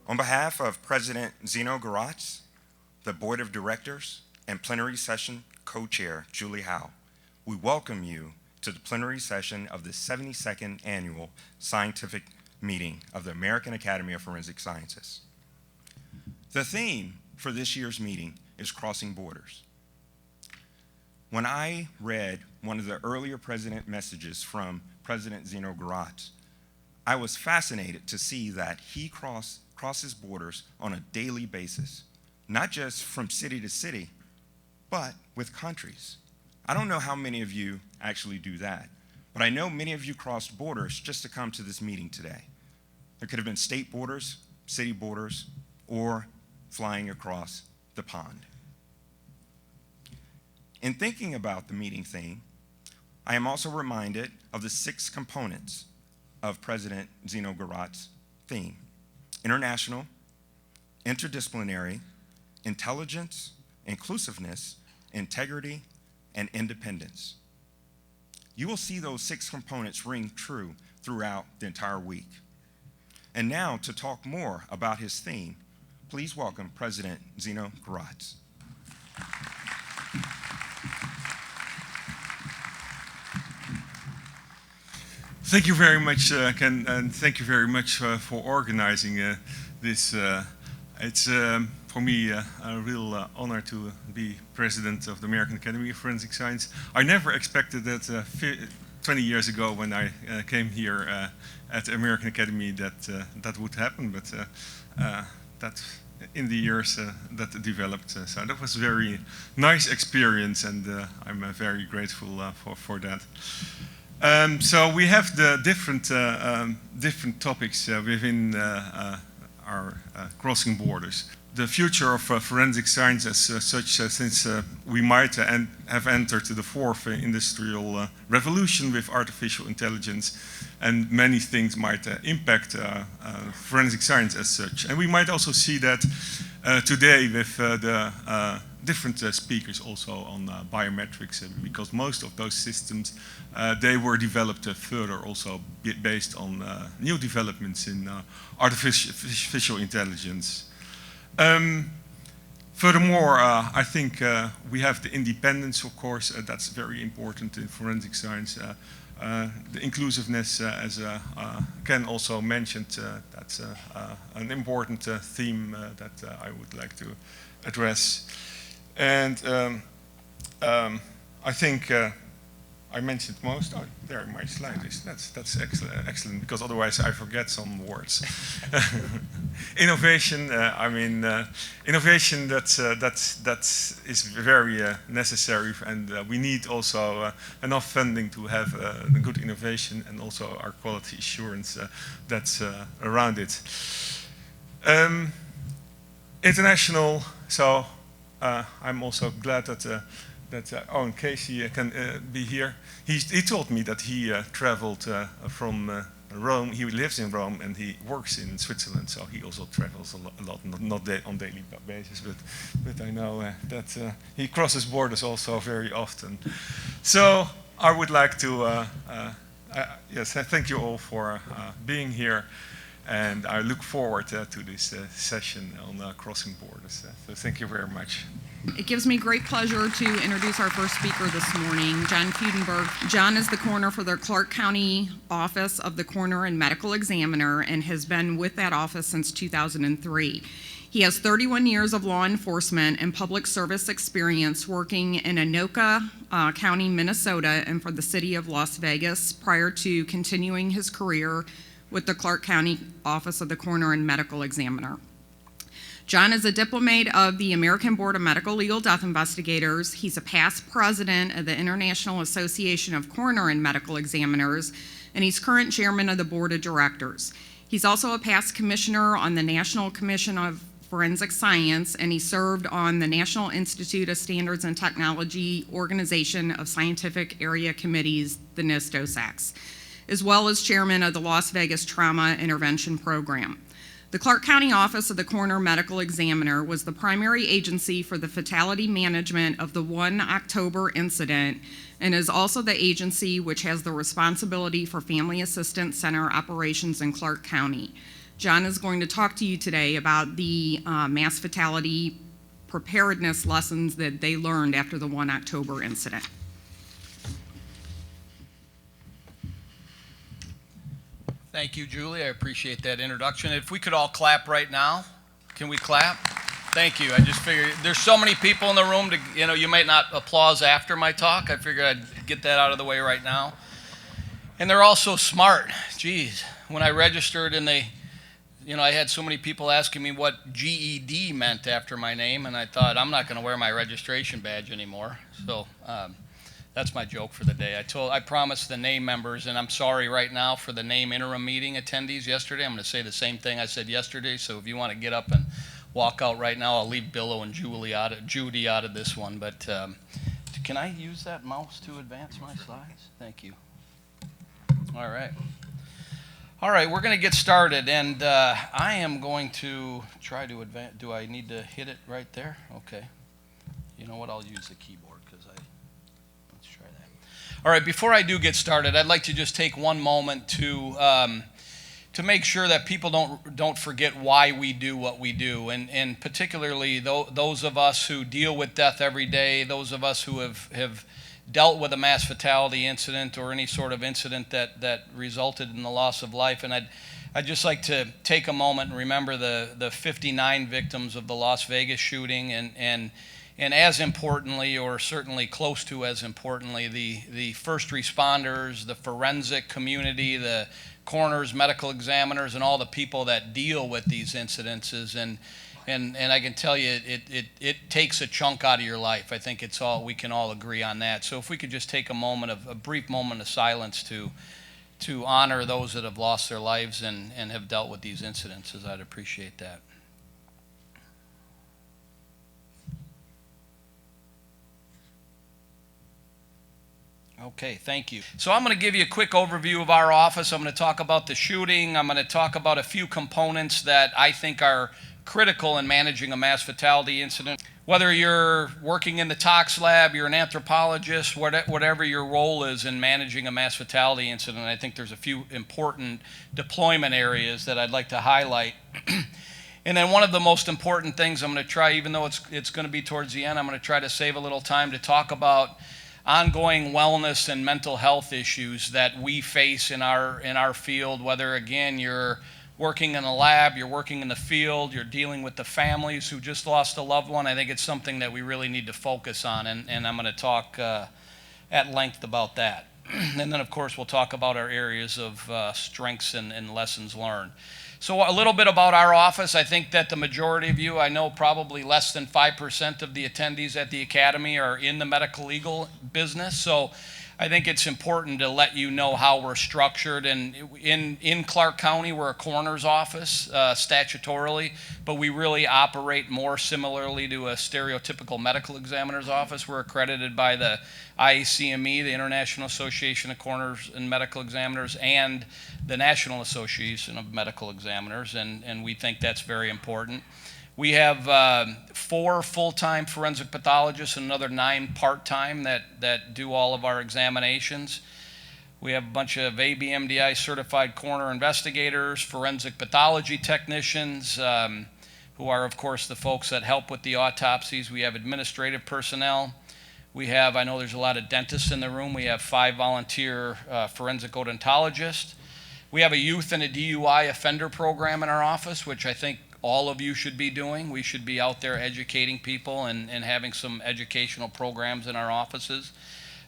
On behalf of President Zeno Garatz, the Board of Directors, and Plenary Session Co-Chair Julie Howe, we welcome you to the plenary session of the 72nd Annual Scientific Meeting of the American Academy of Forensic Sciences. The theme for this year's meeting is Crossing Borders. When I read one of the earlier president messages from President Zeno Garatz, I was fascinated to see that he crosses borders on a daily basis, not just from city to city, but with countries. I don't know how many of you actually do that, but I know many of you crossed borders just to come to this meeting today. There could have been state borders, city borders, or flying across the pond. In thinking about the meeting theme, I am also reminded of the 6 components of President Zeno Garatz's theme: international, interdisciplinary, intelligence, inclusiveness, integrity, and independence. You will see those 6 components ring true throughout the entire week. And now, to talk more about his theme, please welcome President Zeno Garatz. Thank you very much, Ken, and thank you very much for organizing this. It's for me a real honor to be president of the American Academy of Forensic Science. I never expected that 20 years ago when I came here at the American Academy that would happen, but that in the years that developed. So that was a very nice experience, and I'm very grateful for that. So we have the different topics within our crossing borders. The future of forensic science as such, since we might have entered the 4th industrial revolution with artificial intelligence, and many things might impact forensic science as such. And we might also see that today with the different speakers also on biometrics, because most of those systems, they were developed further also based on new developments in artificial intelligence. Furthermore, I think we have the independence, of course, that's very important in forensic science. The inclusiveness, as Ken also mentioned, that's an important theme that I would like to address. And I think I mentioned most. Oh, there, my slide is. That's excellent, because otherwise I forget some words. Innovation. Innovation. That is very necessary, and we need also enough funding to have good innovation, and also our quality assurance that's around it. International. So I'm also glad that. Owen Casey can be here. He told me that he traveled from Rome. He lives in Rome and he works in Switzerland, so he also travels a lot, not on daily basis, but I know that he crosses borders also very often. So I would like to yes, thank you all for being here, and I look forward to this session on crossing borders. So thank you very much. It gives me great pleasure to introduce our first speaker this morning, John Fudenberg. John is the coroner for the Clark County Office of the Coroner and Medical Examiner, and has been with that office since 2003. He has 31 years of law enforcement and public service experience working in Anoka County, Minnesota, and for the city of Las Vegas, prior to continuing his career with the Clark County Office of the Coroner and Medical Examiner. John is a diplomate of the American Board of Medical Legal Death Investigators. He's a past president of the International Association of Coroner and Medical Examiners, and he's current chairman of the board of directors. He's also a past commissioner on the National Commission of Forensic Science, and he served on the National Institute of Standards and Technology Organization of Scientific Area Committees, the NIST-OSACs, as well as chairman of the Las Vegas Trauma Intervention Program. The Clark County Office of the Coroner Medical Examiner was the primary agency for the fatality management of the 1 October incident, and is also the agency which has the responsibility for Family Assistance Center operations in Clark County. John is going to talk to you today about the mass fatality preparedness lessons that they learned after the 1 October incident. Thank you, Julie. I appreciate that introduction. If we could all clap right now. Can we clap? Thank you. I just figured there's so many people in the room you might not applause after my talk. I figured I'd get that out of the way right now. And they're all so smart. Geez, when I registered and I had so many people asking me what GED meant after my name, and I thought, I'm not going to wear my registration badge anymore. So that's my joke for the day. I promised the name members, and I'm sorry right now for the name interim meeting attendees yesterday. I'm going to say the same thing I said yesterday. So if you want to get up and walk out right now, I'll leave Billo and Judy out of this one. But can I use that mouse to advance my slides? Thank you. All right. All right, we're going to get started, and I am going to try to advance. Do I need to hit it right there? Okay. You know what? I'll use the keyboard because let's try that. All right, before I do get started, I'd like to just take one moment to make sure that people don't forget why we do what we do, and particularly those of us who deal with death every day, those of us who have dealt with a mass fatality incident or any sort of incident that resulted in the loss of life. And I'd just like to take a moment and remember the 59 victims of the Las Vegas shooting, and as importantly, or certainly close to as importantly, the first responders, the forensic community, the coroners, medical examiners, and all the people that deal with these incidences. And I can tell you, it takes a chunk out of your life. I think we can all agree on that. So if we could just take a brief moment of silence to honor those that have lost their lives and have dealt with these incidences, I'd appreciate that. Okay, thank you. So I'm going to give you a quick overview of our office. I'm going to talk about the shooting. I'm going to talk about a few components that I think are critical in managing a mass fatality incident. Whether you're working in the tox lab, you're an anthropologist, whatever your role is in managing a mass fatality incident, I think there's a few important deployment areas that I'd like to highlight. And then one of the most important things I'm going to try, even though it's going to be towards the end, I'm going to try to save a little time to talk about ongoing wellness and mental health issues that we face in our field, whether, again, you're working in a lab, you're working in the field, you're dealing with the families who just lost a loved one. I think it's something that we really need to focus on, and I'm going to talk at length about that. And then, of course, we'll talk about our areas of strengths and lessons learned. So a little bit about our office. I think that the majority of you, I know probably less than 5% of the attendees at the Academy are in the medical legal business. So I think it's important to let you know how we're structured. And in Clark County, we're a coroner's office statutorily, but we really operate more similarly to a stereotypical medical examiner's office. We're accredited by the IACME, the International Association of Coroners and Medical Examiners, and the National Association of Medical Examiners, and we think that's very important. We have 4 full-time forensic pathologists and another 9 part-time that do all of our examinations. We have a bunch of ABMDI certified coroner investigators, forensic pathology technicians, who are, of course, the folks that help with the autopsies. We have administrative personnel. We have, I know there's a lot of dentists in the room. We have 5 volunteer forensic odontologists. We have a youth and a DUI offender program in our office, which I think all of you should be doing. We should be out there educating people and having some educational programs in our offices.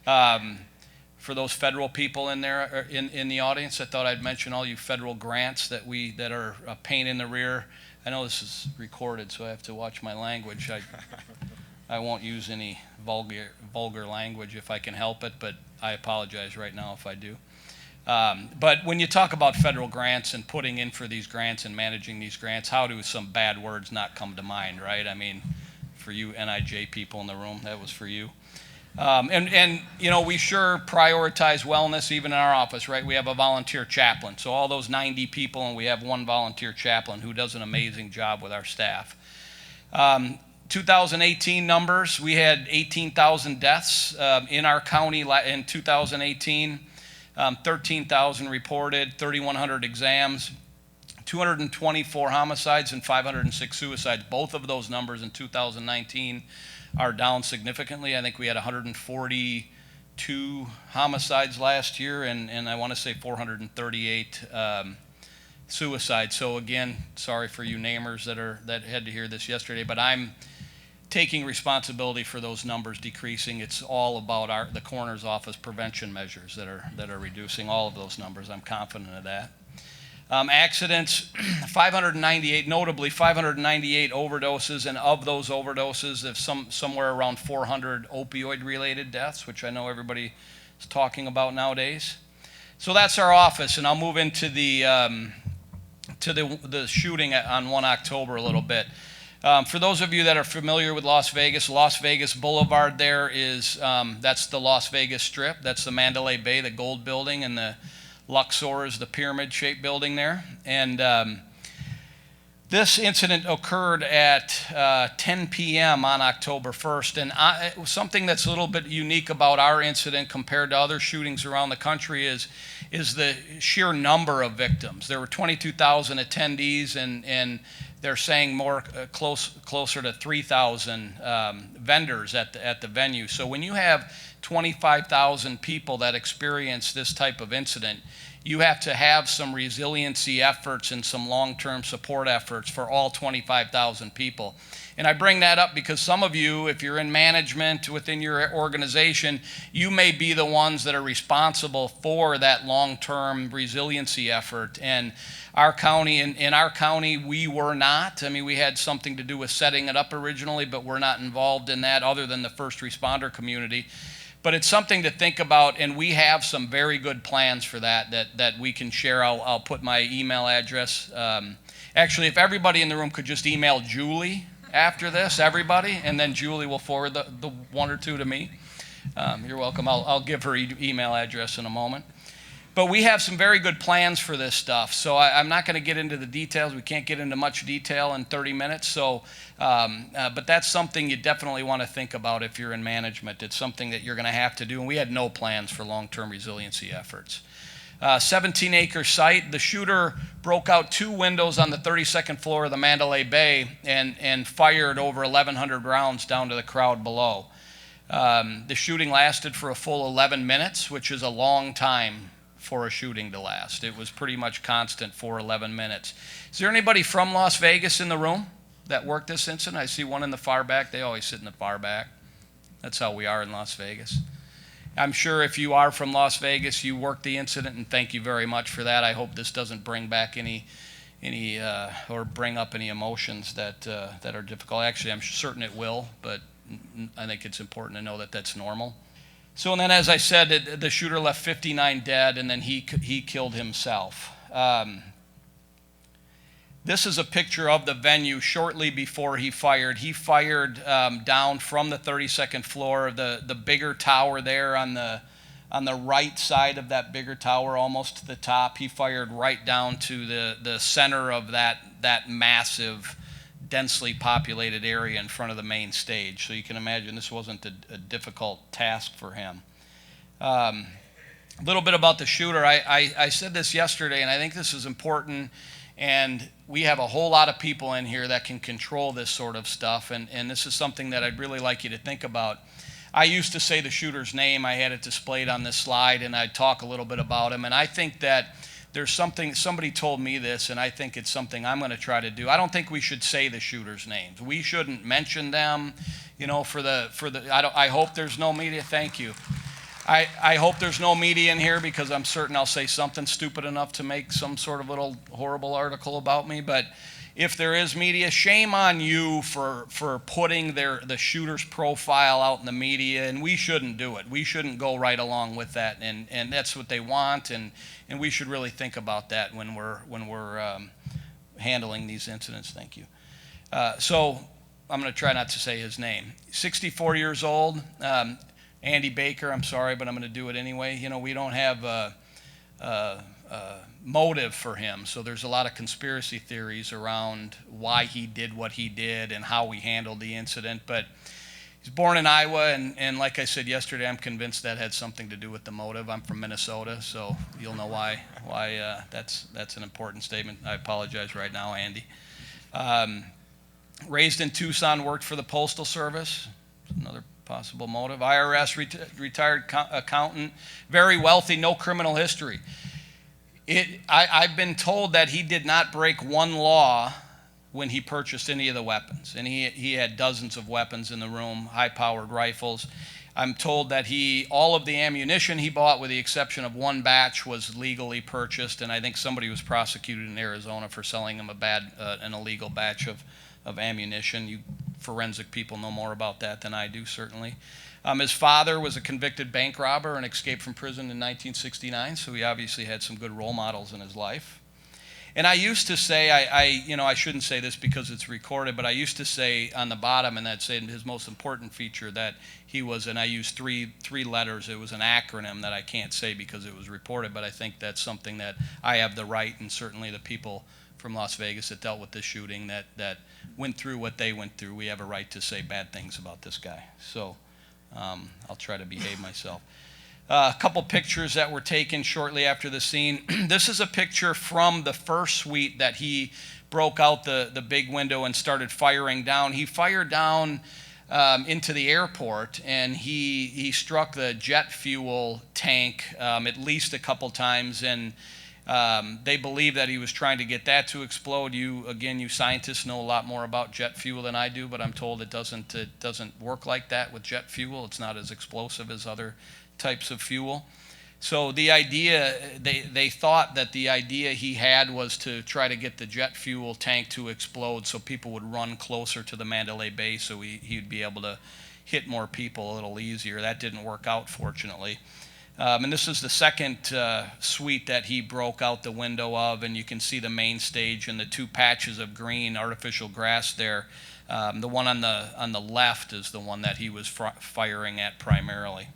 For those federal people in there in the audience, I thought I'd mention all you federal grants that are a pain in the rear. I know this is recorded, so I have to watch my language. I won't use any vulgar language if I can help it, but I apologize right now if I do. But when you talk about federal grants and putting in for these grants and managing these grants, how do some bad words not come to mind, right? I mean, for you NIJ people in the room, that was for you. And you know, we sure prioritize wellness even in our office, right? We have a volunteer chaplain. So all those 90 people, and we have 1 volunteer chaplain who does an amazing job with our staff. 2018 numbers, we had 18,000 deaths in our county in 2018. 13,000 reported, 3,100 exams. 224 homicides and 506 suicides. Both of those numbers in 2019 are down significantly. I think we had 142 homicides last year, and I want to say 438 suicides. So again, sorry for you namers that had to hear this yesterday, but I'm taking responsibility for those numbers decreasing. It's all about the coroner's office prevention measures that are reducing all of those numbers. I'm confident of that. Accidents, 598, notably 598 overdoses, and of those overdoses, there's somewhere around 400 opioid-related deaths, which I know everybody is talking about nowadays. So that's our office, and I'll move into the shooting on 1 October a little bit. For those of you that are familiar with Las Vegas Boulevard there is, that's the Las Vegas Strip. That's the Mandalay Bay, the gold building, and the Luxor is the pyramid-shaped building there. And this incident occurred at 10 p.m. on October 1st. And something that's a little bit unique about our incident compared to other shootings around the country is the sheer number of victims. There were 22,000 attendees, and they're saying closer to 3,000 vendors at the venue. So when you have 25,000 people that experience this type of incident, you have to have some resiliency efforts and some long-term support efforts for all 25,000 people. And I bring that up because some of you, if you're in management within your organization, you may be the ones that are responsible for that long-term resiliency effort. And our county, in our county, we were not. I mean, we had something to do with setting it up originally, but we're not involved in that other than the first responder community. But it's something to think about, and we have some very good plans for that we can share. I'll put my email address. Actually, if everybody in the room could just email Julie after this, everybody, and then Julie will forward the one or two to me. You're welcome. I'll give her email address in a moment. But we have some very good plans for this stuff. So I'm not going to get into the details. We can't get into much detail in 30 minutes. So, but that's something you definitely want to think about if you're in management. It's something that you're going to have to do. And we had no plans for long-term resiliency efforts. 17-acre site. The shooter broke out 2 windows on the 32nd floor of the Mandalay Bay and fired over 1,100 rounds down to the crowd below. The shooting lasted for a full 11 minutes, which is a long time for a shooting to last. It was pretty much constant for 11 minutes. Is there anybody from Las Vegas in the room that worked this incident? I see one in the far back. They always sit in the far back. That's how we are in Las Vegas. I'm sure if you are from Las Vegas, you worked the incident, and thank you very much for that. I hope this doesn't bring back any or bring up any emotions that are difficult. Actually, I'm certain it will, but I think it's important to know that that's normal. So, and then as I said, the shooter left 59 dead, and then he killed himself. This is a picture of the venue shortly before he fired. He fired down from the 32nd floor, the bigger tower there on the right side of that bigger tower, almost to the top. He fired right down to the center of that massive, densely populated area in front of the main stage. So you can imagine this wasn't a difficult task for him. A little bit about the shooter. I said this yesterday, and I think this is important, and we have a whole lot of people in here that can control this sort of stuff, and this is something that I'd really like you to think about. I used to say the shooter's name. I had it displayed on this slide, and I'd talk a little bit about him, and I think that there's something, somebody told me this, and I think it's something I'm going to try to do. I don't think we should say the shooters' names. We shouldn't mention them, you know, I hope there's no media. Thank you. I hope there's no media in here because I'm certain I'll say something stupid enough to make some sort of little horrible article about me. But if there is media, shame on you for putting the shooter's profile out in the media, and we shouldn't do it. We shouldn't go right along with that, and that's what they want, and we should really think about that when we're handling these incidents. Thank you. So I'm going to try not to say his name. 64 years old, Andy Baker. I'm sorry, but I'm going to do it anyway. You know, we don't have a motive for him, so there's a lot of conspiracy theories around why he did what he did and how we handled the incident. But He's born in Iowa, and like I said yesterday, I'm convinced that had something to do with the motive. I'm from Minnesota, so you'll know why that's an important statement. I apologize right now, Andy. Raised in Tucson, worked for the Postal Service, another possible motive. IRS retired accountant, very wealthy, no criminal history. I've been told that he did not break one law when he purchased any of the weapons. And he had dozens of weapons in the room, high-powered rifles. I'm told that all of the ammunition he bought, with the exception of one batch, was legally purchased, and I think somebody was prosecuted in Arizona for selling him an illegal batch of ammunition. You forensic people know more about that than I do, certainly. His father was a convicted bank robber and escaped from prison in 1969, so he obviously had some good role models in his life. And I used to say, I shouldn't say this because it's recorded, but I used to say on the bottom, and that's his most important feature, that he was, and I used three letters. It was an acronym that I can't say because it was reported, but I think that's something that I have the right, and certainly the people from Las Vegas that dealt with this shooting that went through what they went through, we have a right to say bad things about this guy. So I'll try to behave myself. A couple pictures that were taken shortly after the scene. This is a picture from the first suite that he broke out the big window and started firing down. He fired down into the airport, and he struck the jet fuel tank at least a couple times, and they believe that he was trying to get that to explode. You scientists know a lot more about jet fuel than I do, but I'm told it doesn't work like that with jet fuel. It's not as explosive as other types of fuel. So the idea, they thought that the idea he had was to try to get the jet fuel tank to explode so people would run closer to the Mandalay Bay so he'd be able to hit more people a little easier. That didn't work out, fortunately. And this is the second suite that he broke out the window of, and you can see the main stage and the two patches of green artificial grass there. The one on the left is the one that he was firing at primarily.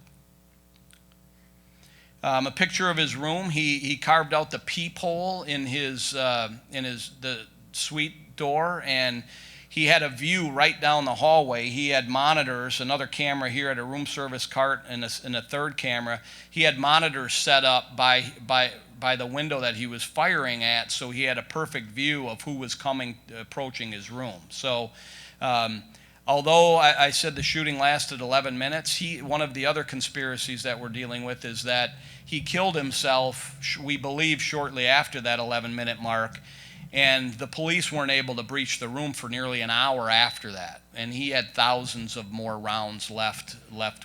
A picture of his room. He carved out the peephole in the suite door, and he had a view right down the hallway. He had monitors, another camera here at a room service cart, and a third camera. He had monitors set up by the window that he was firing at, so he had a perfect view of who was approaching his room. So although I said the shooting lasted 11 minutes, one of the other conspiracies that we're dealing with is that he killed himself, we believe, shortly after that 11-minute mark, and the police weren't able to breach the room for nearly an hour after that. And he had thousands of more rounds left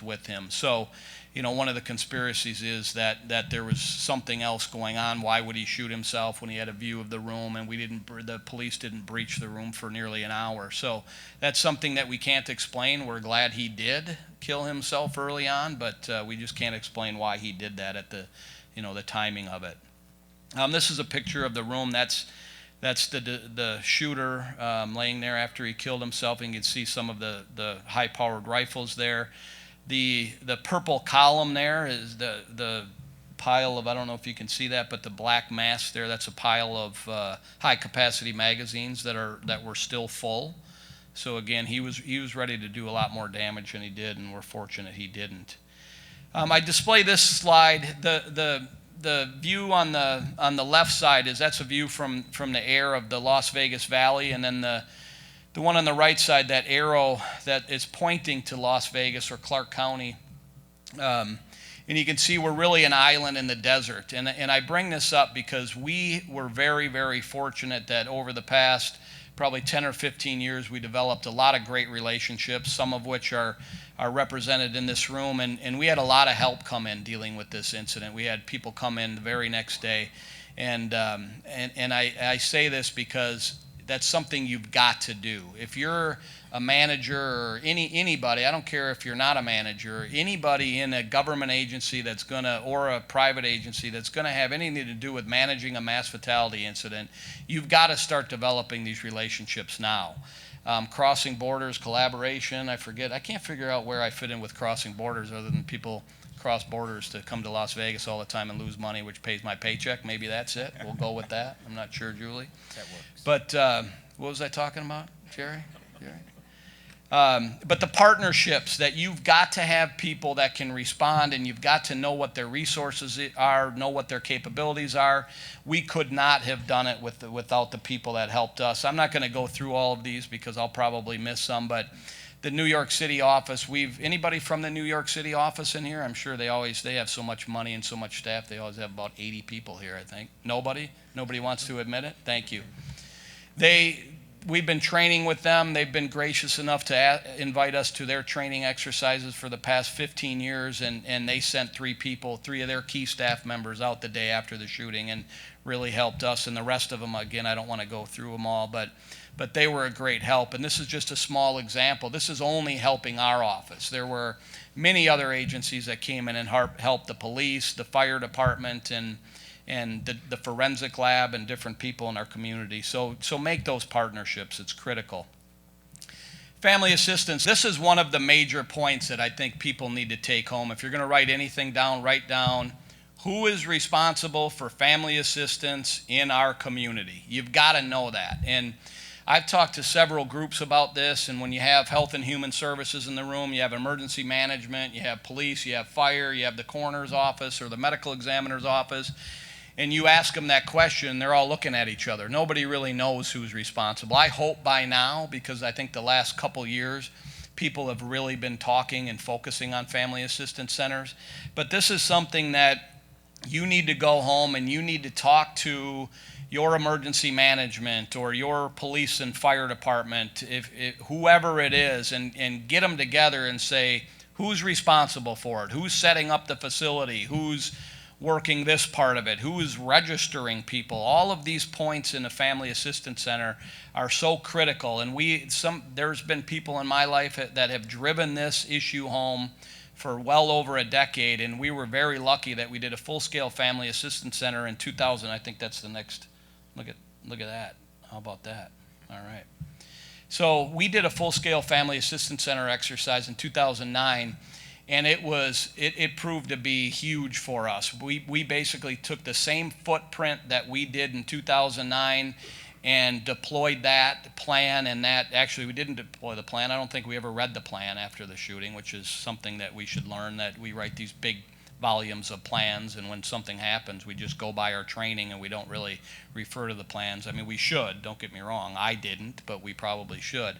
with him. So, one of the conspiracies is that there was something else going on. Why would he shoot himself when he had a view of the room and the police didn't breach the room for nearly an hour? So that's something that we can't explain. We're glad he did kill himself early on, but we just can't explain why he did that at the timing of it. This is a picture of the room. That's the shooter laying there after he killed himself. And you can see some of the high-powered rifles there. The purple column there is the pile of, I don't know if you can see that, but the black mass there, that's a pile of high-capacity magazines that were still full. So again, he was ready to do a lot more damage than he did, and we're fortunate he didn't. I display this slide. The view on the left side that's a view from the air of the Las Vegas Valley, and then the one on the right side, that arrow that is pointing to Las Vegas or Clark County. And you can see we're really an island in the desert. And I bring this up because we were very, very fortunate that over the past probably 10 or 15 years, we developed a lot of great relationships, some of which are represented in this room. And we had a lot of help come in dealing with this incident. We had people come in the very next day. And I say this because that's something you've got to do. If you're a manager or anybody, I don't care if you're not a manager, anybody in a government agency or a private agency that's gonna have anything to do with managing a mass fatality incident, you've got to start developing these relationships now. Crossing borders, collaboration, I can't figure out where I fit in with crossing borders other than people cross borders to come to Las Vegas all the time and lose money, which pays my paycheck. Maybe that's it. We'll go with that. I'm not sure, Julie. That works. But what was I talking about, Jerry? But the partnerships that you've got to have people that can respond, and you've got to know what their resources are, know what their capabilities are. We could not have done it without the people that helped us. I'm not going to go through all of these because I'll probably miss some, but the New York City office, anybody from the New York City office in here? I'm sure they have so much money and so much staff, they always have about 80 people here, I think. Nobody wants to admit it? Thank you. We've been training with them. They've been gracious enough to invite us to their training exercises for the past 15 years, and they sent three of their key staff members out the day after the shooting and really helped us. And the rest of them, again, I don't want to go through them all, but they were a great help. And this is just a small example. This is only helping our office. There were many other agencies that came in and helped the police, the fire department, and the forensic lab and different people in our community. So make those partnerships. It's critical. Family assistance. This is one of the major points that I think people need to take home. If you're going to write anything down, write down who is responsible for family assistance in our community. You've got to know that. And I've talked to several groups about this, and when you have health and human services in the room, you have emergency management, you have police, you have fire, you have the coroner's office or the medical examiner's office, and you ask them that question, they're all looking at each other. Nobody really knows who's responsible. I hope by now, because I think the last couple years, people have really been talking and focusing on family assistance centers. But this is something that you need to go home and you need to talk to your emergency management or your police and fire department, if whoever it is, and get them together and say, who's responsible for it? Who's setting up the facility? Who's working this part of it? Who is registering people? All of these points in a family assistance center are so critical. And there's been people in my life that have driven this issue home for well over a decade, and we were very lucky that we did a full-scale family assistance center in 2000. I think that's the next. Look at that. How about that? All right. So we did a full-scale family assistance center exercise in 2009. And it proved to be huge for us. We basically took the same footprint that we did in 2009 and deployed that plan, and that actually we didn't deploy the plan. I don't think we ever read the plan after the shooting, which is something that we should learn, that we write these big volumes of plans, and when something happens, we just go by our training and we don't really refer to the plans. I mean, we should, don't get me wrong. I didn't, but we probably should.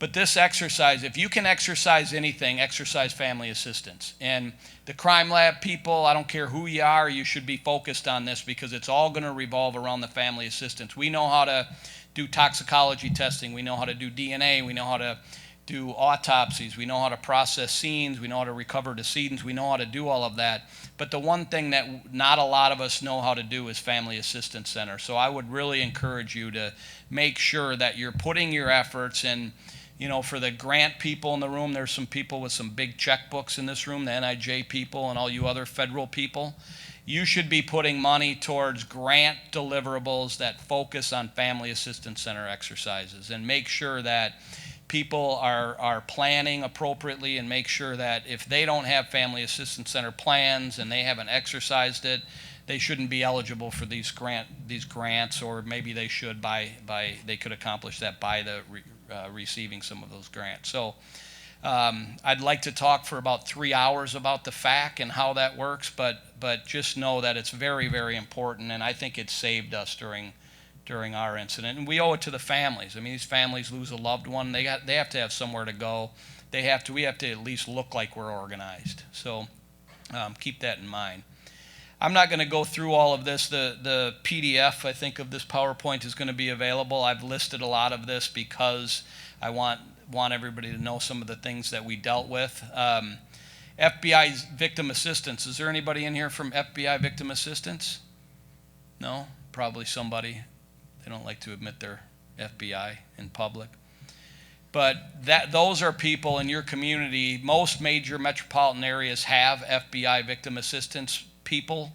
But this exercise, if you can exercise anything, exercise family assistance. And the crime lab people, I don't care who you are, you should be focused on this because it's all going to revolve around the family assistance. We know how to do toxicology testing. We know how to do DNA. We know how to do autopsies. We know how to process scenes. We know how to recover decedents. We know how to do all of that. But the one thing that not a lot of us know how to do is family assistance center. So I would really encourage you to make sure that you're putting your efforts in. You know, for the grant people in the room, there's some people with some big checkbooks in this room, the NIJ people and all you other federal people. You should be putting money towards grant deliverables that focus on family assistance center exercises, and make sure that people are planning appropriately, and make sure that if they don't have family assistance center plans and they haven't exercised it, they shouldn't be eligible for these grants, or maybe they should they could accomplish that by receiving some of those grants. So I'd like to talk for about 3 hours about the FAC and how that works, but just know that it's very, very important, and I think it saved us during our incident. And we owe it to the families. I mean, these families lose a loved one. They have to have somewhere to go. We have to at least look like we're organized. So keep that in mind. I'm not going to go through all of this. The PDF, I think, of this PowerPoint is going to be available. I've listed a lot of this because I want everybody to know some of the things that we dealt with. FBI victim assistance. Is there anybody in here from FBI victim assistance? No? Probably somebody. They don't like to admit they're FBI in public. But those are people in your community. Most major metropolitan areas have FBI victim assistance people.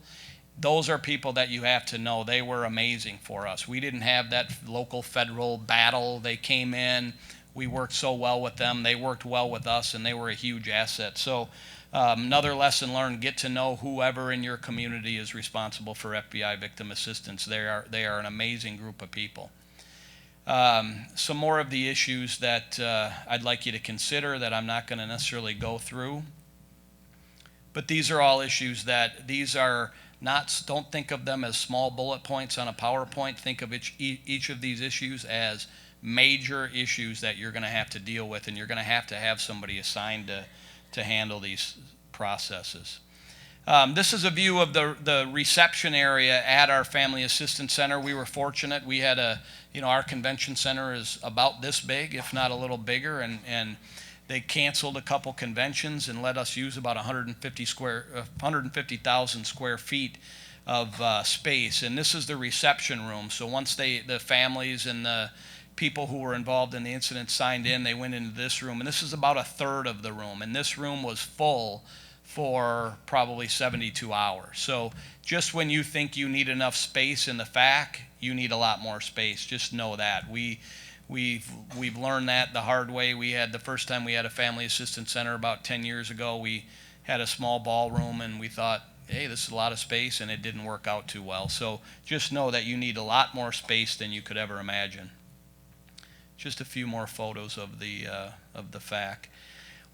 Those are people that you have to know. They were amazing for us. We didn't have that local federal battle. They came in. We worked so well with them. They worked well with us, and they were a huge asset. So another lesson learned, get to know whoever in your community is responsible for FBI victim assistance. They are an amazing group of people. some more of the issues that I'd like you to consider that I'm not going to necessarily go through. But these are all issues that don't think of them as small bullet points on a PowerPoint. Think of each of these issues as major issues that you're going to have to deal with, and you're going to have somebody assigned to handle these processes. This is a view of the reception area at our Family Assistance Center. We were fortunate. We had our convention center is about this big, if not a little bigger, and they canceled a couple conventions and let us use about 150,000 square feet of space. And this is the reception room. So once the families and the people who were involved in the incident signed in, they went into this room. And this is about a third of the room. And this room was full for probably 72 hours. So just when you think you need enough space in the FAC, you need a lot more space. Just know that. We've learned that the hard way. The first time we had a family assistance center about 10 years ago, we had a small ballroom and we thought, hey, this is a lot of space, and it didn't work out too well. So just know that you need a lot more space than you could ever imagine. Just a few more photos of the FAC.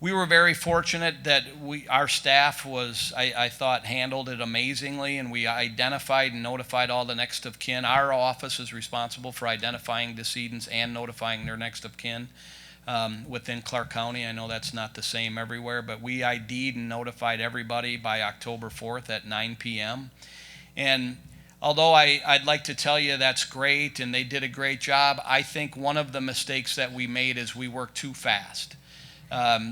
We were very fortunate that our staff I thought, handled it amazingly, and we identified and notified all the next of kin. Our office is responsible for identifying decedents and notifying their next of kin within Clark County. I know that's not the same everywhere, but we ID'd and notified everybody by October 4th at 9 p.m. And although I'd like to tell you that's great and they did a great job, I think one of the mistakes that we made is we worked too fast.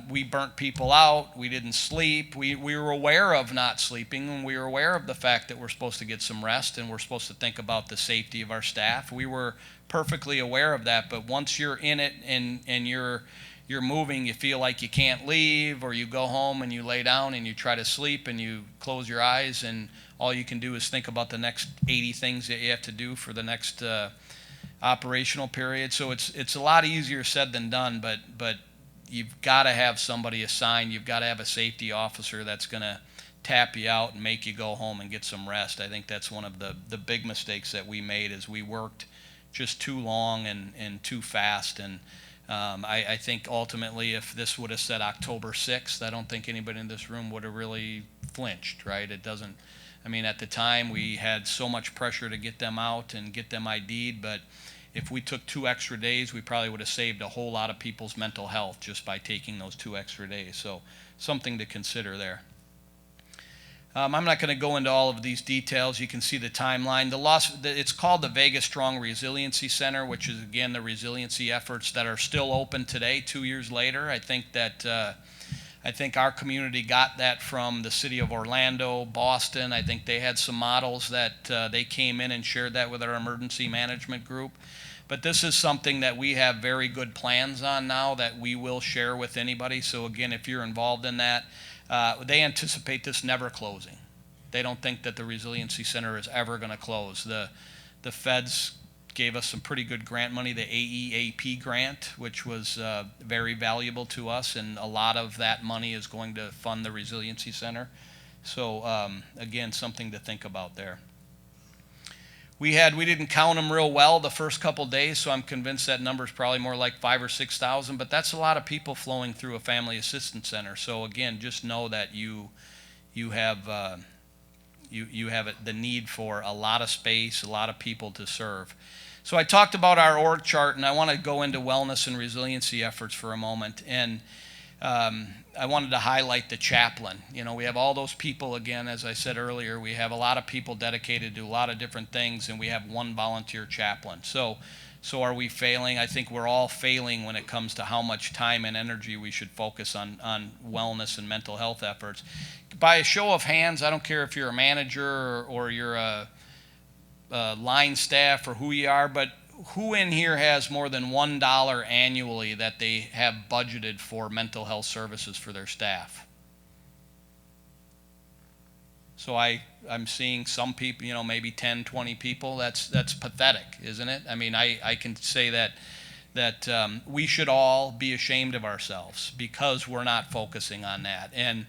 We burnt people out. We didn't sleep. We were aware of not sleeping, and we were aware of the fact that we're supposed to get some rest and we're supposed to think about the safety of our staff. We were perfectly aware of that, but once you're in it and you're moving, you feel like you can't leave, or you go home and you lay down and you try to sleep and you close your eyes and all you can do is think about the next 80 things that you have to do for the next operational period. So it's a lot easier said than done, but you've got to have somebody assigned. You've got to have a safety officer that's going to tap you out and make you go home and get some rest. I think that's one of the big mistakes that we made, is we worked just too long and too fast. And I think ultimately, if this would have said October 6th, I don't think anybody in this room would have really flinched, right? It doesn't. I mean, at the time, we had so much pressure to get them out and get them ID'd, but if we took 2 extra days, we probably would have saved a whole lot of people's mental health just by taking those 2 extra days. So something to consider there. I'm not going to go into all of these details. You can see the timeline. It's called the Vegas Strong Resiliency Center, which is, again, the resiliency efforts that are still open today, 2 years later. I think our community got that from the city of Orlando, Boston. I think they had some models that they came in and shared that with our emergency management group. But this is something that we have very good plans on now that we will share with anybody. So again, if you're involved in that, they anticipate this never closing. They don't think that the Resiliency Center is ever going to close. The feds gave us some pretty good grant money, the AEAP grant, which was very valuable to us, and a lot of that money is going to fund the Resiliency Center. So again, something to think about there. We didn't count them real well the first couple days, so I'm convinced that number is probably more like 5,000 or 6,000, but that's a lot of people flowing through a family assistance center. So again, just know that you have the need for a lot of space, a lot of people to serve. So I talked about our org chart, and I want to go into wellness and resiliency efforts for a moment. And I wanted to highlight the chaplain. You know, we have all those people, again, as I said earlier, we have a lot of people dedicated to a lot of different things, and we have one volunteer chaplain. So are we failing? I think we're all failing when it comes to how much time and energy we should focus on wellness and mental health efforts. By a show of hands, I don't care if you're a manager or you're a line staff or who you are, but who in here has more than $1 annually that they have budgeted for mental health services for their staff? So I'm seeing some people, you know, maybe 10, 20 people. That's pathetic, isn't it? I mean, I can say that we should all be ashamed of ourselves because we're not focusing on that. And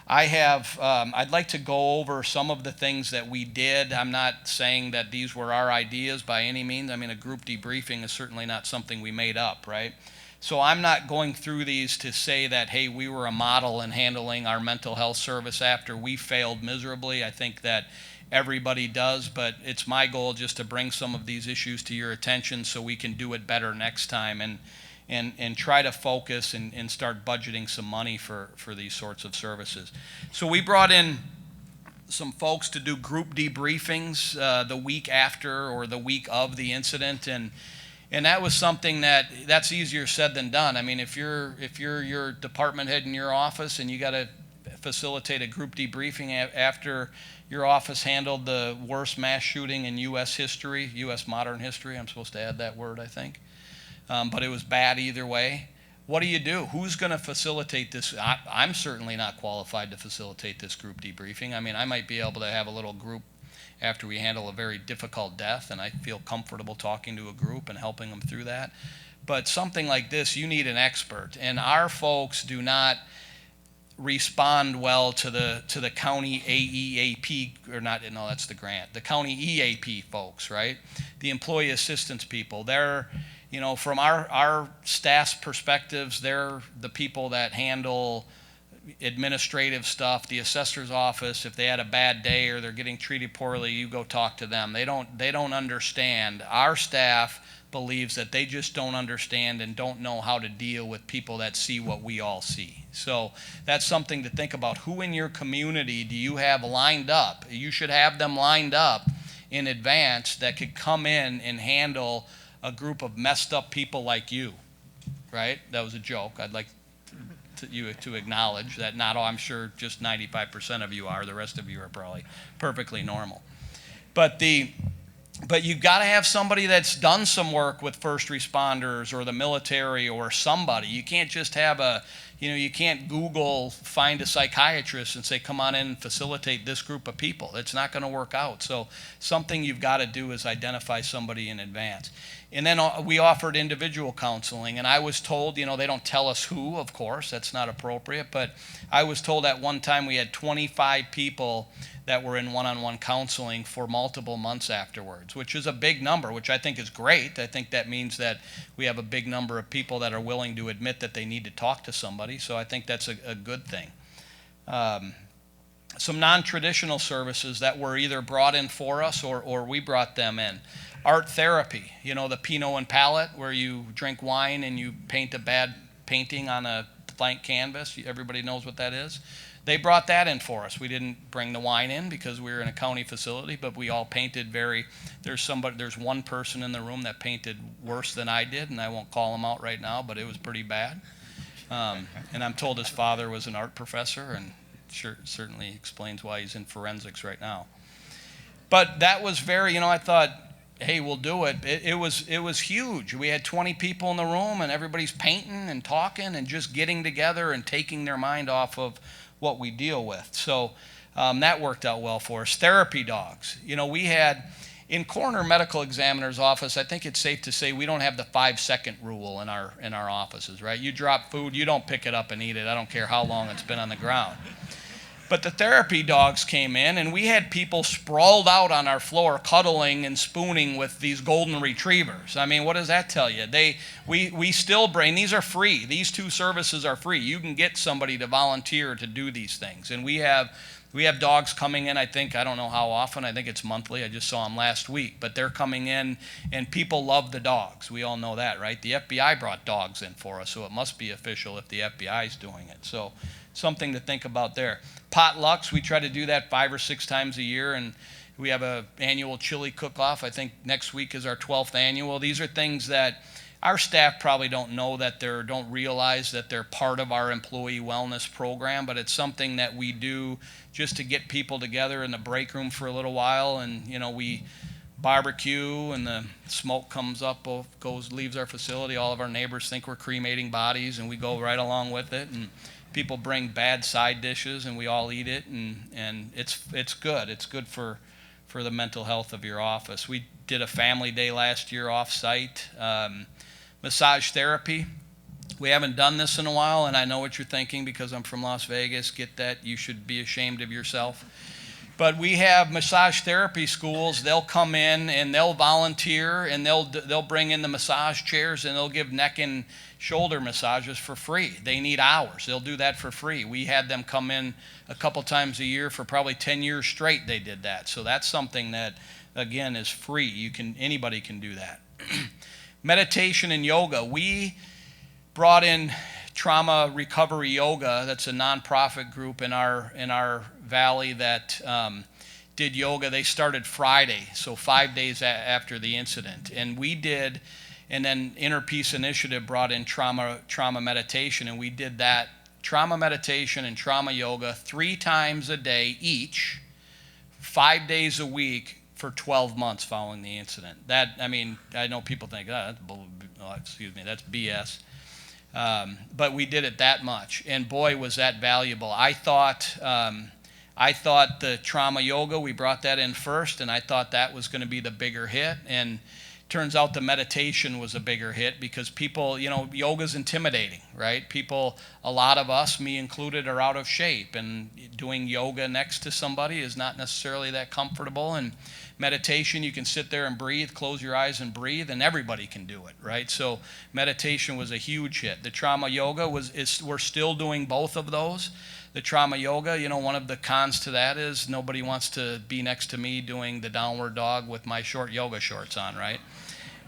I'd like to go over some of the things that we did. I'm not saying that these were our ideas by any means. I mean, a group debriefing is certainly not something we made up, right? So I'm not going through these to say that, hey, we were a model in handling our mental health service after we failed miserably. I think that everybody does, but it's my goal just to bring some of these issues to your attention so we can do it better next time and try to focus and start budgeting some money for these sorts of services. So we brought in some folks to do group debriefings the week after or the week of the incident, and that was something that's easier said than done. I mean, if you're your department head in your office and you got to facilitate a group debriefing after your office handled the worst mass shooting in U.S. history, U.S. modern history, I'm supposed to add that word, I think, but it was bad either way. What do you do? Who's going to facilitate this? I'm certainly not qualified to facilitate this group debriefing. I mean, I might be able to have a little group after we handle a very difficult death, and I feel comfortable talking to a group and helping them through that. But something like this, you need an expert, and our folks do not respond well to the county AEAP, or not, no, that's the grant, the county EAP folks, right? The employee assistance people. They're, you know, from our staff's perspectives, they're the people that handle administrative stuff, the assessor's office. If they had a bad day or they're getting treated poorly, you go talk to them. They don't understand. Our staff believes that they just don't understand and don't know how to deal with people that see what we all see. So that's something to think about. Who in your community do you have lined up? You should have them lined up in advance that could come in and handle a group of messed up people like you, right? That was a joke. I'd like you to acknowledge that not all, I'm sure just 95% of you are. The rest of you are probably perfectly normal. But you've got to have somebody that's done some work with first responders or the military or somebody. You can't just have you can't Google find a psychiatrist and say, come on in and facilitate this group of people. It's not going to work out. So something you've got to do is identify somebody in advance. And then we offered individual counseling, and I was told, they don't tell us who, of course, that's not appropriate, but I was told at one time we had 25 people that were in one-on-one counseling for multiple months afterwards, which is a big number, which I think is great. I think that means that we have a big number of people that are willing to admit that they need to talk to somebody, so I think that's a good thing. Some non-traditional services that were either brought in for us or we brought them in. Art therapy, the Pinot and palette, where you drink wine and you paint a bad painting on a blank canvas. Everybody knows what that is. They brought that in for us. We didn't bring the wine in because we were in a county facility, but we all painted there's one person in the room that painted worse than I did, and I won't call him out right now, but it was pretty bad. And I'm told his father was an art professor, and certainly explains why he's in forensics right now. But that was very, I thought, hey, we'll do it. It was huge. We had 20 people in the room, and everybody's painting and talking and just getting together and taking their mind off of what we deal with. So that worked out well for us. Therapy dogs. We had, in coroner medical examiner's office, I think it's safe to say we don't have the 5-second rule in our offices, right? You drop food, you don't pick it up and eat it. I don't care how long it's been on the ground. But the therapy dogs came in, and we had people sprawled out on our floor cuddling and spooning with these golden retrievers. I mean, what does that tell you? We still bring, these are free. These two services are free. You can get somebody to volunteer to do these things. And we have dogs coming in, I don't know how often. I think it's monthly. I just saw them last week. But they're coming in, and people love the dogs. We all know that, right? The FBI brought dogs in for us, so it must be official if the FBI is doing it. So something to think about there. Potlucks, we try to do that 5 or 6 times a year, and we have an annual chili cook-off. I think next week is our 12th annual. These are things that our staff probably don't realize that they're part of our employee wellness program, but it's something that we do just to get people together in the break room for a little while, and we barbecue, and the smoke comes up, leaves our facility. All of our neighbors think we're cremating bodies, and we go right along with it, and people bring bad side dishes, and we all eat it, and it's good. It's good for the mental health of your office. We did a family day last year off-site. Massage therapy. We haven't done this in a while, and I know what you're thinking because I'm from Las Vegas. Get that? You should be ashamed of yourself. But we have massage therapy schools. They'll come in and they'll volunteer, and they'll bring in the massage chairs, and they'll give neck and shoulder massages for free. They need hours. They'll do that for free. We had them come in a couple times a year for probably 10 years straight. They did that. So that's something that, again, is free. Anybody can do that. Meditation and yoga. We brought in Trauma Recovery Yoga. That's a nonprofit group in our valley that did yoga. They started Friday, so 5 days after the incident. And we did, and then Inner Peace Initiative brought in trauma meditation, and we did that trauma meditation and trauma yoga 3 times a day each, 5 days a week for 12 months following the incident. I know people think, that's BS. But we did it that much, and boy, was that valuable. I thought the trauma yoga, we brought that in first, and I thought that was going to be the bigger hit, and turns out the meditation was a bigger hit because people, yoga's intimidating, right? People, a lot of us, me included, are out of shape, and doing yoga next to somebody is not necessarily that comfortable. And meditation, you can sit there and breathe, close your eyes and breathe, and everybody can do it, right? So meditation was a huge hit. The trauma yoga we're still doing both of those. The trauma yoga, one of the cons to that is nobody wants to be next to me doing the downward dog with my short yoga shorts on, right?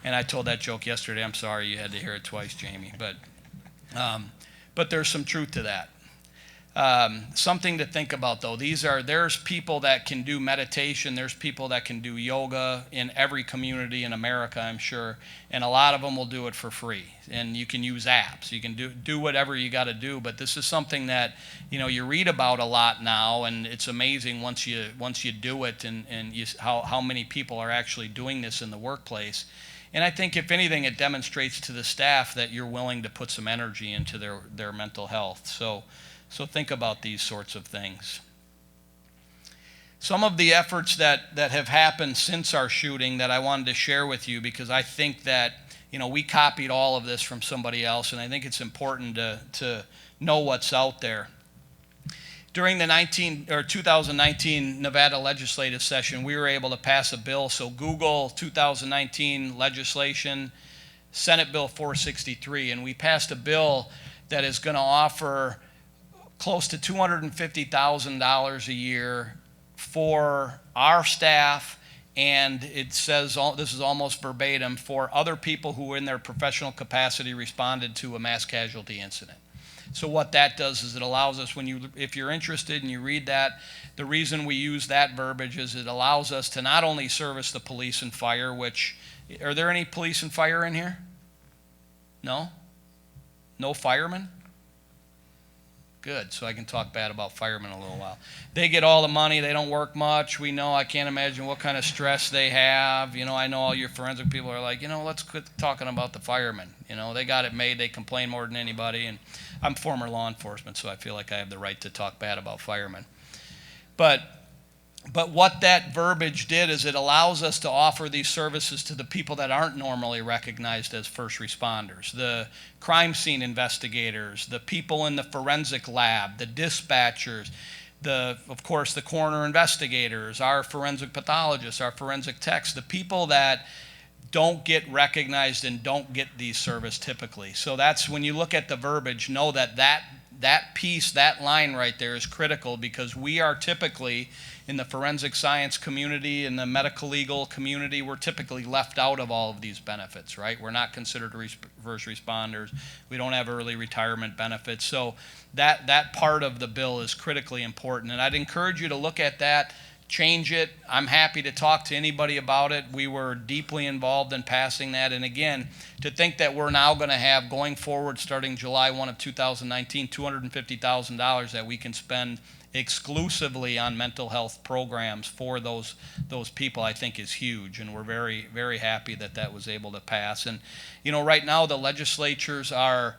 And I told that joke yesterday. I'm sorry you had to hear it twice, Jamie. But there's some truth to that. Something to think about, though. There's people that can do meditation. There's people that can do yoga in every community in America, I'm sure. And a lot of them will do it for free. And you can use apps. You can do whatever you got to do. But this is something that, you read about a lot now. And it's amazing once you do it and how many people are actually doing this in the workplace. And I think, if anything, it demonstrates to the staff that you're willing to put some energy into their mental health. So think about these sorts of things. Some of the efforts that have happened since our shooting that I wanted to share with you, because I think that, we copied all of this from somebody else, and I think it's important to know what's out there. During the 2019 Nevada legislative session, we were able to pass a bill. So Google 2019 legislation, Senate Bill 463, and we passed a bill that is going to offer close to $250,000 a year for our staff, and it says, this is almost verbatim, for other people who in their professional capacity responded to a mass casualty incident. So what that does is it allows us, if you're interested and you read that, the reason we use that verbiage is it allows us to not only service the police and fire, are there any police and fire in here? No? No firemen? Good, so I can talk bad about firemen a little while. They get all the money, they don't work much. We know, I can't imagine what kind of stress they have. I know all your forensic people are like, let's quit talking about the firemen. They got it made, they complain more than anybody. And I'm former law enforcement, so I feel like I have the right to talk bad about firemen. But what that verbiage did is it allows us to offer these services to the people that aren't normally recognized as first responders, the crime scene investigators, the people in the forensic lab, the dispatchers, of course, the coroner investigators, our forensic pathologists, our forensic techs, the people that don't get recognized and don't get these services typically. So that's when you look at the verbiage, know that piece, that line right there is critical, because we are typically, in the forensic science community, in the medical legal community, we're typically left out of all of these benefits, right? We're not considered first responders. We don't have early retirement benefits. So that part of the bill is critically important. And I'd encourage you to look at that, change it. I'm happy to talk to anybody about it. We were deeply involved in passing that. And again, to think that we're now going to have, going forward, starting July 1 of 2019, $250,000 that we can spend exclusively on mental health programs for those people, I think is huge. And we're very, very happy that was able to pass. And, right now the legislatures are,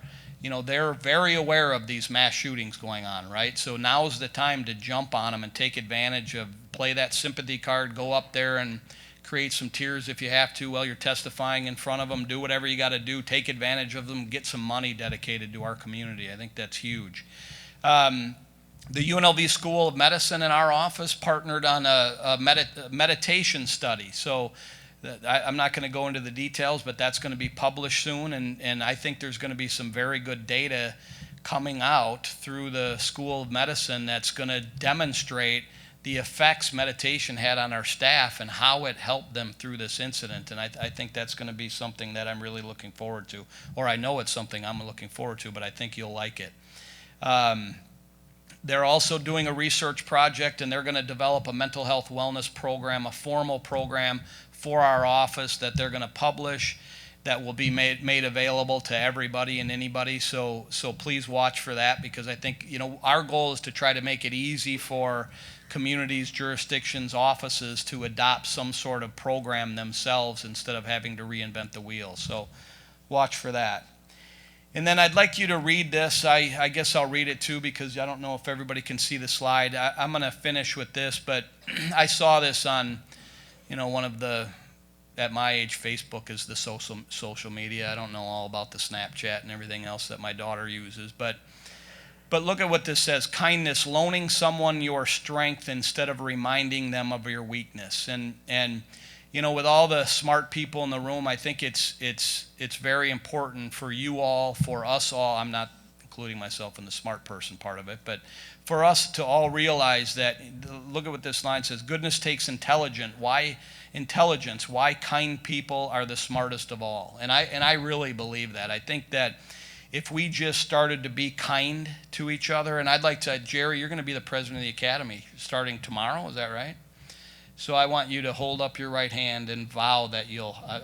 they're very aware of these mass shootings going on, right? So now's the time to jump on them and take advantage of, play that sympathy card, go up there and create some tears if you have to while you're testifying in front of them. Do whatever you got to do. Take advantage of them. Get some money dedicated to our community. I think that's huge. The UNLV School of Medicine in our office partnered on a meditation study. So I'm not going to go into the details, but that's going to be published soon. And I think there's going to be some very good data coming out through the School of Medicine that's going to demonstrate the effects meditation had on our staff and how it helped them through this incident. And I think that's going to be something that I'm really looking forward to. Or I know it's something I'm looking forward to, but I think you'll like it. They're also doing a research project, and they're going to develop a mental health wellness program, a formal program for our office that they're going to publish that will be made available to everybody and anybody. So please watch for that, because I think, you know, our goal is to try to make it easy for communities, jurisdictions, offices to adopt some sort of program themselves instead of having to reinvent the wheel. So watch for that. And then I'd like you to read this. I guess I'll read it too, because I don't know if everybody can see the slide. I'm going to finish with this, but I saw this on, you know, one of the, at my age, Facebook is the social media. I don't know all about the Snapchat and everything else that my daughter uses, but look at what this says: kindness, loaning someone your strength instead of reminding them of your weakness. And you know, with all the smart people in the room, I think it's very important for you all, for us all. I'm not including myself in the smart person part of it, but for us to all realize that, look at what this line says: goodness takes intelligence. Why kind people are the smartest of all. And I really believe that. I think that if we just started to be kind to each other, and I'd like to, Jerry, you're going to be the president of the academy starting tomorrow, is that right? So I want you to hold up your right hand and vow that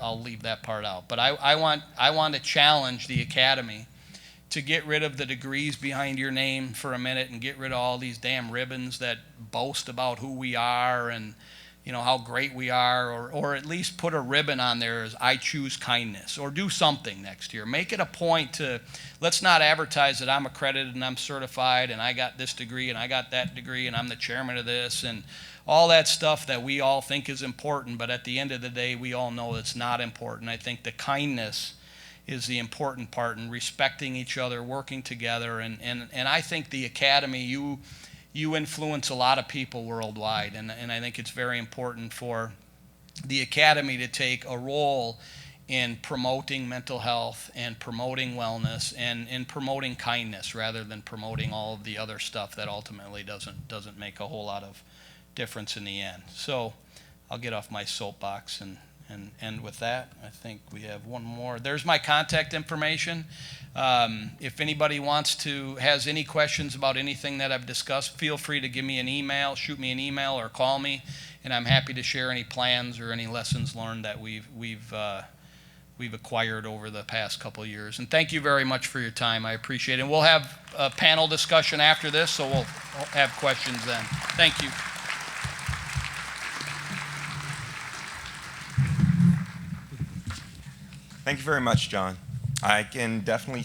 I'll leave that part out. But I want to challenge the academy to get rid of the degrees behind your name for a minute and get rid of all these damn ribbons that boast about who we are and, you know, how great we are, or at least put a ribbon on there as I choose kindness, or do something next year. Make it a point to, let's not advertise that I'm accredited and I'm certified and I got this degree and I got that degree and I'm the chairman of this and all that stuff that we all think is important, but at the end of the day, we all know it's not important. I think the kindness is the important part, and respecting each other, working together, and I think the academy, you influence a lot of people worldwide, and I think it's very important for the academy to take a role in promoting mental health and promoting wellness and in promoting kindness rather than promoting all of the other stuff that ultimately doesn't make a whole lot of difference in the end. So I'll get off my soapbox and end with that. I think we have one more. There's my contact information. If anybody has any questions about anything that I've discussed, feel free to give me an email, shoot me an email, or call me, and I'm happy to share any plans or any lessons learned that we've acquired over the past couple of years. And thank you very much for your time. I appreciate it. And we'll have a panel discussion after this, so we'll have questions then. Thank you. Thank you very much, John. I can definitely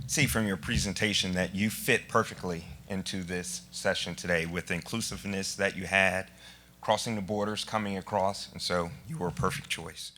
see from your presentation that you fit perfectly into this session today with the inclusiveness that you had, crossing the borders, coming across, and so you were a perfect choice.